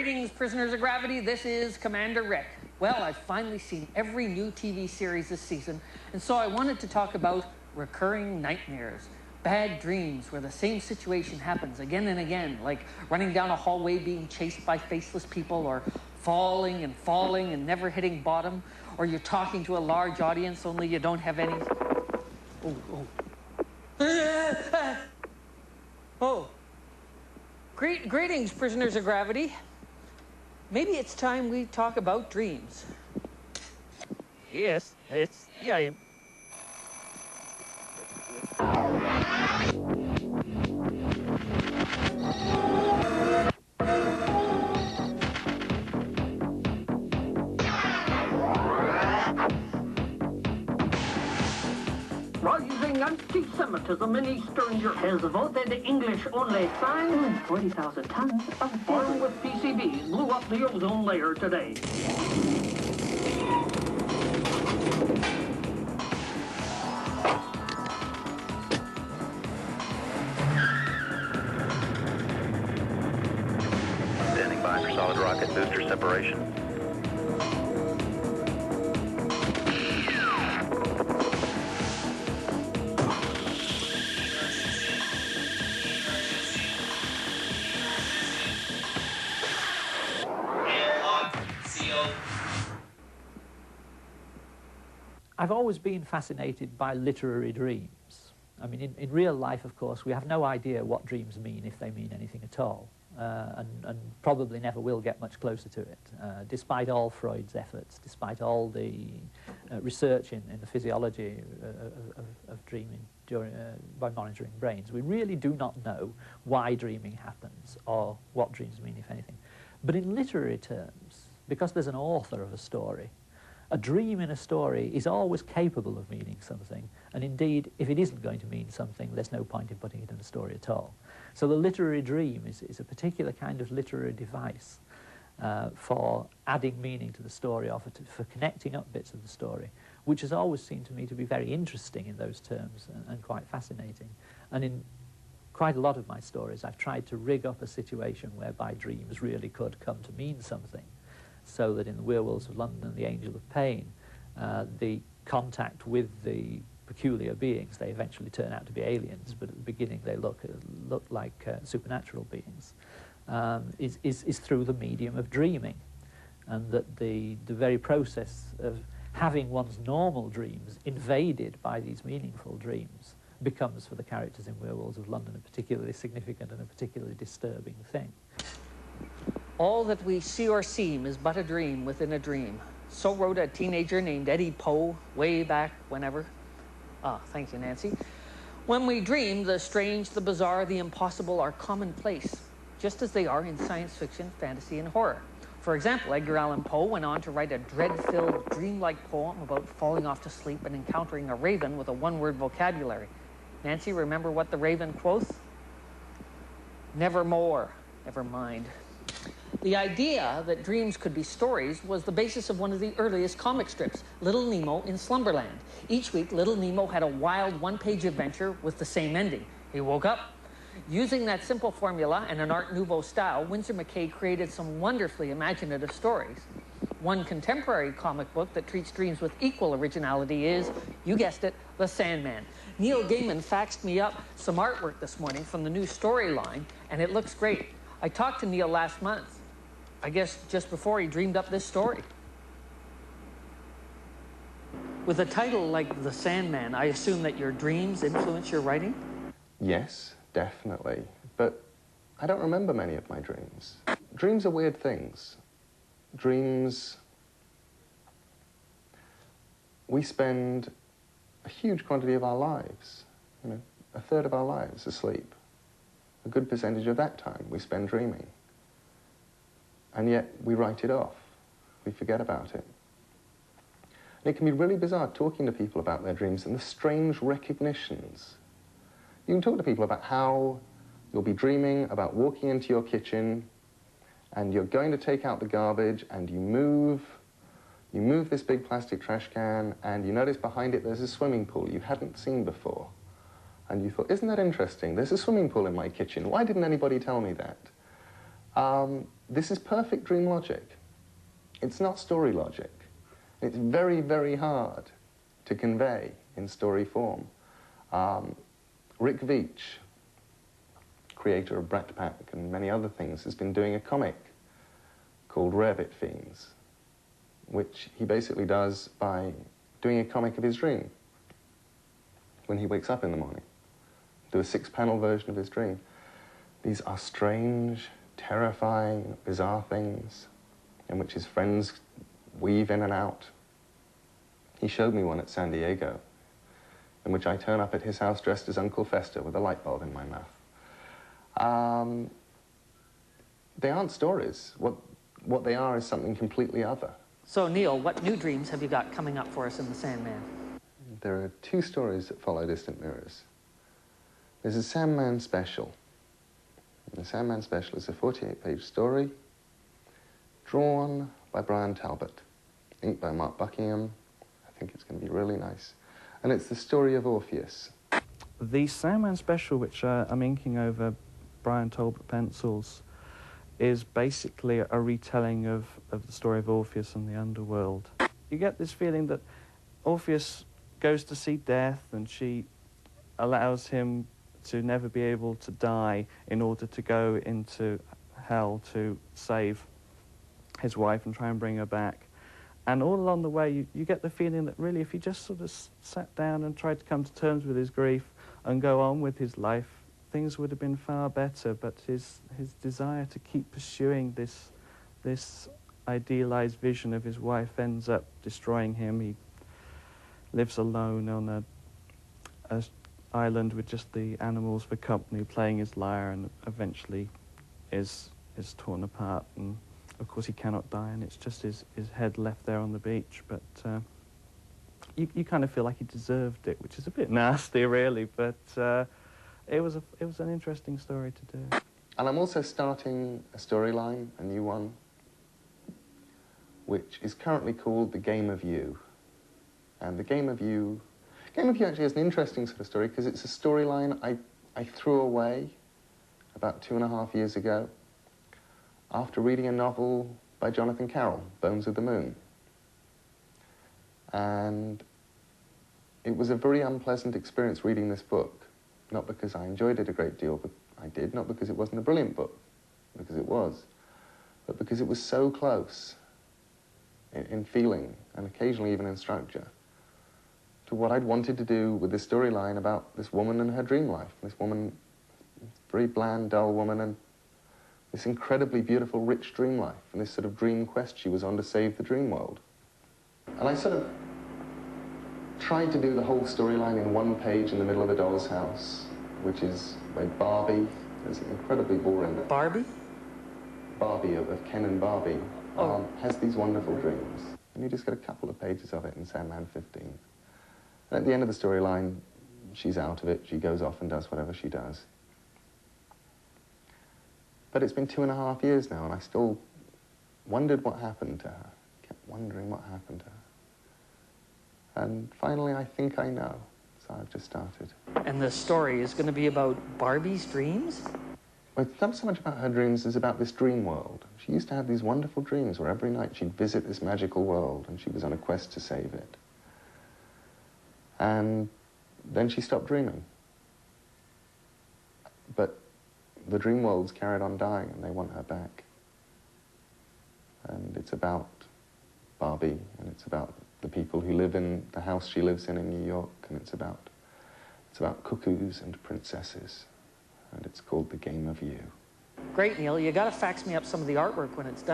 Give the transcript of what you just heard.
Greetings, prisoners of gravity. This is Commander Rick. Well, I've finally seen every new TV series this season, and so I wanted to talk about recurring nightmares. Bad dreams where the same situation happens again and again, like running down a hallway being chased by faceless people, or falling and never hitting bottom, or you're talking to a large audience only you don't have any... Oh. Greetings, prisoners of gravity. Maybe it's time we talk about dreams. Yes, yeah. Rising anti-Semitism in Eastern Europe has voted English-only sign. 40,000 tons of armed with PCBs blew up the ozone layer today. Standing by for solid rocket booster separation. I've always been fascinated by literary dreams. I mean, in real life, of course, we have no idea what dreams mean, if they mean anything at all, and probably never will get much closer to it, despite all Freud's efforts, despite all the research in the physiology of dreaming by monitoring brains. We really do not know why dreaming happens or what dreams mean, if anything. But in literary terms, because there's an author of a story, a dream in a story is always capable of meaning something, and indeed, if it isn't going to mean something, there's no point in putting it in a story at all. So the literary dream is a particular kind of literary device for adding meaning to the story, or for connecting up bits of the story, which has always seemed to me to be very interesting in those terms and quite fascinating. And in quite a lot of my stories, I've tried to rig up a situation whereby dreams really could come to mean something, so that in the Werewolves of London and the Angel of Pain, the contact with the peculiar beings, they eventually turn out to be aliens, but at the beginning they look like supernatural beings, is through the medium of dreaming, and that the very process of having one's normal dreams invaded by these meaningful dreams becomes, for the characters in Werewolves of London, a particularly significant and a particularly disturbing thing. All that we see or seem is but a dream within a dream. So wrote a teenager named Eddie Poe way back whenever. Ah, thank you, Nancy. When we dream, the strange, the bizarre, the impossible are commonplace, just as they are in science fiction, fantasy, and horror. For example, Edgar Allan Poe went on to write a dread-filled, dreamlike poem about falling off to sleep and encountering a raven with a one-word vocabulary. Nancy, remember what the raven quoth? Nevermore. Never mind. The idea that dreams could be stories was the basis of one of the earliest comic strips, Little Nemo in Slumberland. Each week, Little Nemo had a wild one-page adventure with the same ending. He woke up. Using that simple formula and an Art Nouveau style, Winsor McCay created some wonderfully imaginative stories. One contemporary comic book that treats dreams with equal originality is, you guessed it, The Sandman. Neil Gaiman faxed me up some artwork this morning from the new storyline, and it looks great. I talked to Neil last month, I guess just before he dreamed up this story. With a title like The Sandman, I assume that your dreams influence your writing? Yes, definitely. But I don't remember many of my dreams. Dreams are weird things. Dreams... We spend a huge quantity of our lives, a third of our lives asleep. A good percentage of that time we spend dreaming. And yet we write it off. We forget about it. And it can be really bizarre talking to people about their dreams and the strange recognitions. You can talk to people about how you'll be dreaming about walking into your kitchen and you're going to take out the garbage and you move this big plastic trash can and you notice behind it there's a swimming pool you hadn't seen before. And you thought, isn't that interesting? There's a swimming pool in my kitchen. Why didn't anybody tell me that? this is perfect dream logic. It's not story logic. It's very, very hard to convey in story form. Rick Veitch, creator of Brat Pack and many other things, has been doing a comic called Rarebit Fiends, which he basically does by doing a comic of his dream when he wakes up in the morning. Do a 6-panel version of his dream. These are strange, terrifying, bizarre things in which his friends weave in and out. He showed me one at San Diego, in which I turn up at his house dressed as Uncle Fester with a light bulb in my mouth. They aren't stories. What they are is something completely other. So, Neil, what new dreams have you got coming up for us in The Sandman? There are 2 stories that follow Distant Mirrors. There's a Sandman special. The Sandman special is a 48-page story drawn by Brian Talbot, inked by Mark Buckingham. I think it's going to be really nice. And it's the story of Orpheus. The Sandman special, which I'm inking over Brian Talbot pencils, is basically a retelling of the story of Orpheus and the underworld. You get this feeling that Orpheus goes to see death, and she allows him to never be able to die in order to go into hell to save his wife and try and bring her back. And all along the way, you get the feeling that really, if he just sort of sat down and tried to come to terms with his grief and go on with his life, things would have been far better. But his desire to keep pursuing this idealized vision of his wife ends up destroying him. He lives alone on a island with just the animals for company, playing his lyre, and eventually is torn apart. And of course he cannot die, and it's just his head left there on the beach. But you kind of feel like he deserved it, which is a bit nasty, really. But it was an interesting story to do. And I'm also starting a storyline, a new one, which is currently called The Game of You. And The Game of You actually is an interesting sort of story because it's a storyline I threw away about 2.5 years ago after reading a novel by Jonathan Carroll, Bones of the Moon. And it was a very unpleasant experience reading this book, not because I enjoyed it a great deal, but I did, not because it wasn't a brilliant book, because it was, but because it was so close in feeling and occasionally even in structure to what I'd wanted to do with this storyline about this woman and her dream life. This woman, very bland, dull woman, and this incredibly beautiful, rich dream life, and this sort of dream quest she was on to save the dream world. And I sort of tried to do the whole storyline in one page in the middle of a doll's house, which is where Barbie is incredibly boring. Barbie? Barbie of Ken and Barbie has these wonderful dreams. And you just get a couple of pages of it in Sandman 15. And at the end of the storyline, she's out of it. She goes off and does whatever she does. But it's been 2.5 years now, and I still wondered what happened to her. Kept wondering what happened to her. And finally, I think I know. So I've just started. And the story is going to be about Barbie's dreams? Well, it's not so much about her dreams as about this dream world. She used to have these wonderful dreams where every night she'd visit this magical world, and she was on a quest to save it. And then she stopped dreaming. But the dream world's carried on dying, and they want her back. And it's about Barbie, and it's about the people who live in the house she lives in New York, and it's about cuckoos and princesses, and it's called The Game of You. Great, Neil. You got to fax me up some of the artwork when it's done.